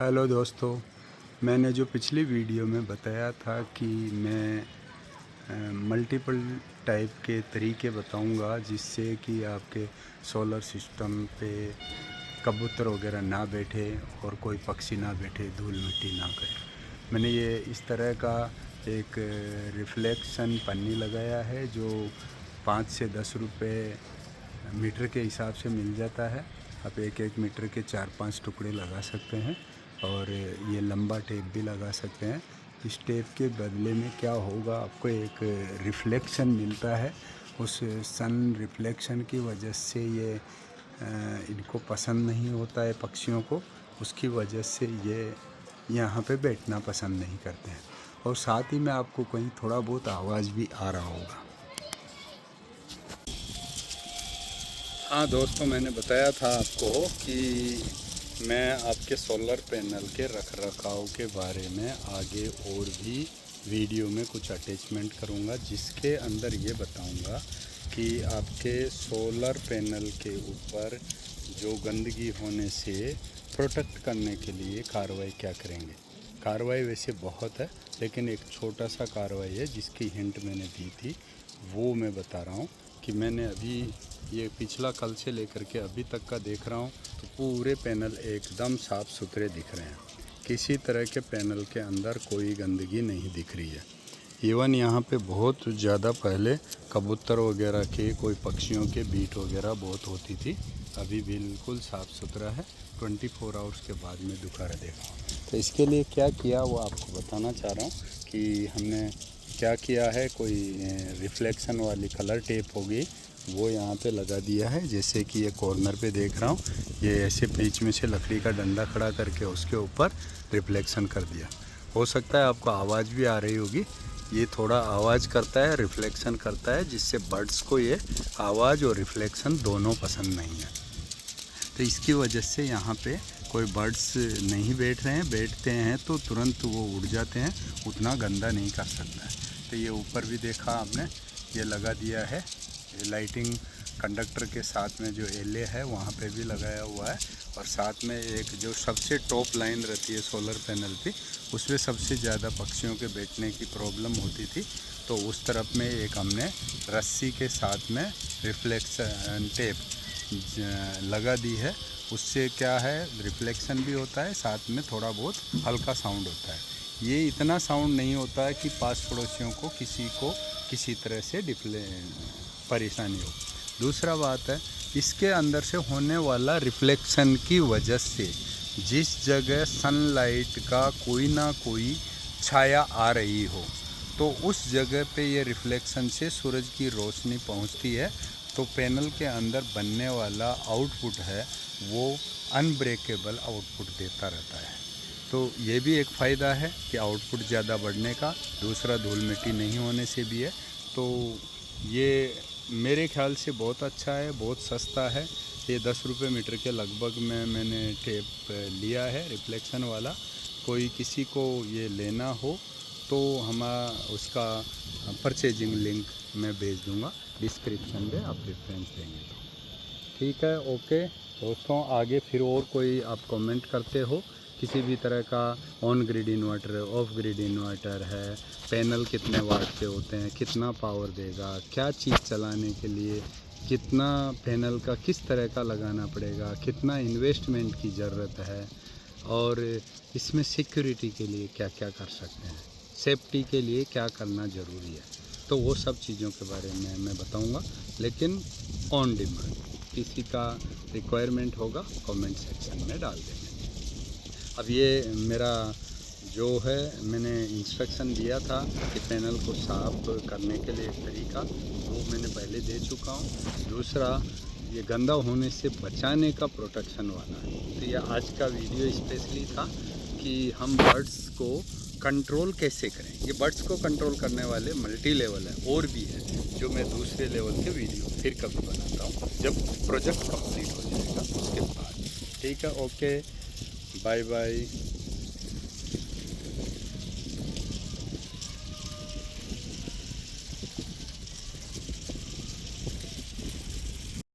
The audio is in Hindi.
हेलो दोस्तों, मैंने जो पिछली वीडियो में बताया था कि मैं मल्टीपल टाइप के तरीके बताऊंगा जिससे कि आपके सोलर सिस्टम पे कबूतर वगैरह ना बैठे और कोई पक्षी ना बैठे, धूल मिट्टी ना करे। मैंने ये इस तरह का एक रिफ्लेक्शन पन्नी लगाया है जो 5 से 10 रुपए मीटर के हिसाब से मिल जाता है। आप एक एक मीटर के 4-5 टुकड़े लगा सकते हैं और ये लंबा टेप भी लगा सकते हैं। इस टेप के बदले में क्या होगा, आपको एक रिफ्लेक्शन मिलता है। उस सन रिफ्लेक्शन की वजह से ये इनको पसंद नहीं होता है पक्षियों को, उसकी वजह से ये यहाँ पे बैठना पसंद नहीं करते हैं। और साथ ही में आपको कहीं थोड़ा बहुत आवाज़ भी आ रहा होगा। हाँ दोस्तों, मैंने बताया था आपको कि मैं आपके सोलर पैनल के रख रखाव के बारे में आगे और भी वीडियो में कुछ अटैचमेंट करूँगा, जिसके अंदर ये बताऊँगा कि आपके सोलर पैनल के ऊपर जो गंदगी होने से प्रोटेक्ट करने के लिए कार्रवाई क्या करेंगे। कार्रवाई वैसे बहुत है, लेकिन एक छोटा सा कार्रवाई है जिसकी हिंट मैंने दी थी, वो मैं बता रहा हूँ कि मैंने अभी ये पिछला कल से लेकर के अभी तक का देख रहा हूँ तो पूरे पैनल एकदम साफ़ सुथरे दिख रहे हैं। किसी तरह के पैनल के अंदर कोई गंदगी नहीं दिख रही है। इवन यहाँ पे बहुत ज़्यादा पहले कबूतर वगैरह के, कोई पक्षियों के बीट वगैरह बहुत होती थी। अभी बिल्कुल साफ़ सुथरा है। 24 आवर्स के बाद में दोबारा देखा। तो इसके लिए क्या किया वो आपको बताना चाह रहा हूँ कि हमने क्या किया है। कोई रिफ्लेक्शन वाली कलर टेप होगी वो यहाँ पे लगा दिया है। जैसे कि ये कॉर्नर पे देख रहा हूँ, ये ऐसे बीच में से लकड़ी का डंडा खड़ा करके उसके ऊपर रिफ्लेक्शन कर दिया। हो सकता है आपको आवाज़ भी आ रही होगी। ये थोड़ा आवाज़ करता है, रिफ्लेक्शन करता है, जिससे बर्ड्स को ये आवाज़ और रिफ्लेक्शन दोनों पसंद नहीं है। तो इसकी वजह से यहाँ पे कोई बर्ड्स नहीं बैठ रहे हैं। बैठते हैं तो तुरंत वो उड़ जाते हैं, उतना गंदा नहीं कर सकता है। तो ये ऊपर भी देखा आपने, ये लगा दिया है। लाइटिंग कंडक्टर के साथ में जो एले है वहाँ पे भी लगाया हुआ है। और साथ में एक जो सबसे टॉप लाइन रहती है सोलर पैनल पे, उसमें सबसे ज़्यादा पक्षियों के बैठने की प्रॉब्लम होती थी। तो उस तरफ में एक हमने रस्सी के साथ में रिफ्लेक्शन टेप लगा दी है। उससे क्या है, रिफ्लेक्शन भी होता है, साथ में थोड़ा बहुत हल्का साउंड होता है। ये इतना साउंड नहीं होता है कि पास पड़ोसियों को किसी तरह से परेशानी हो। दूसरा बात है, इसके अंदर से होने वाला रिफ्लेक्शन की वजह से जिस जगह सनलाइट का कोई ना कोई छाया आ रही हो, तो उस जगह पे ये रिफ्लेक्शन से सूरज की रोशनी पहुंचती है। तो पैनल के अंदर बनने वाला आउटपुट है वो अनब्रेकेबल आउटपुट देता रहता है। तो ये भी एक फ़ायदा है कि आउटपुट ज़्यादा बढ़ने का। दूसरा, धूल मिट्टी नहीं होने से भी है। तो ये मेरे ख्याल से बहुत अच्छा है, बहुत सस्ता है। ये 10 रुपये मीटर के लगभग में मैंने टेप लिया है रिफ्लेक्शन वाला। कोई किसी को ये लेना हो तो हम उसका परचेजिंग लिंक मैं भेज दूंगा डिस्क्रिप्शन में, आप रेफरेंस देंगे तो ठीक है। ओके दोस्तों, आगे फिर और कोई आप कमेंट करते हो किसी भी तरह का, ऑन ग्रिड इन्वर्टर है, ऑफ ग्रिड इन्वर्टर है, पैनल कितने वाट के होते हैं, कितना पावर देगा, क्या चीज़ चलाने के लिए कितना पैनल का किस तरह का लगाना पड़ेगा, कितना इन्वेस्टमेंट की ज़रूरत है, और इसमें सिक्योरिटी के लिए क्या क्या कर सकते हैं, सेफ्टी के लिए क्या करना ज़रूरी है, तो वो सब चीज़ों के बारे में मैं बताऊंगा, लेकिन ऑन डिमांड। किसी का रिक्वायरमेंट होगा कमेंट सेक्शन में डाल देंगे। अब ये मेरा जो है, मैंने इंस्ट्रक्शन दिया था कि पैनल को साफ़ करने के लिए एक तरीका, वो मैंने पहले दे चुका हूँ। दूसरा, ये गंदा होने से बचाने का प्रोटेक्शन वाला है। तो ये आज का वीडियो स्पेशली था कि हम बर्ड्स को कंट्रोल कैसे करें। ये बर्ड्स को कंट्रोल करने वाले मल्टी लेवल है, और भी है, जो मैं दूसरे लेवल के वीडियो फिर कभी बनाता हूँ जब प्रोजेक्ट कंप्लीट हो जाएगा उसके बाद। ठीक है, ओके, बाय बाय।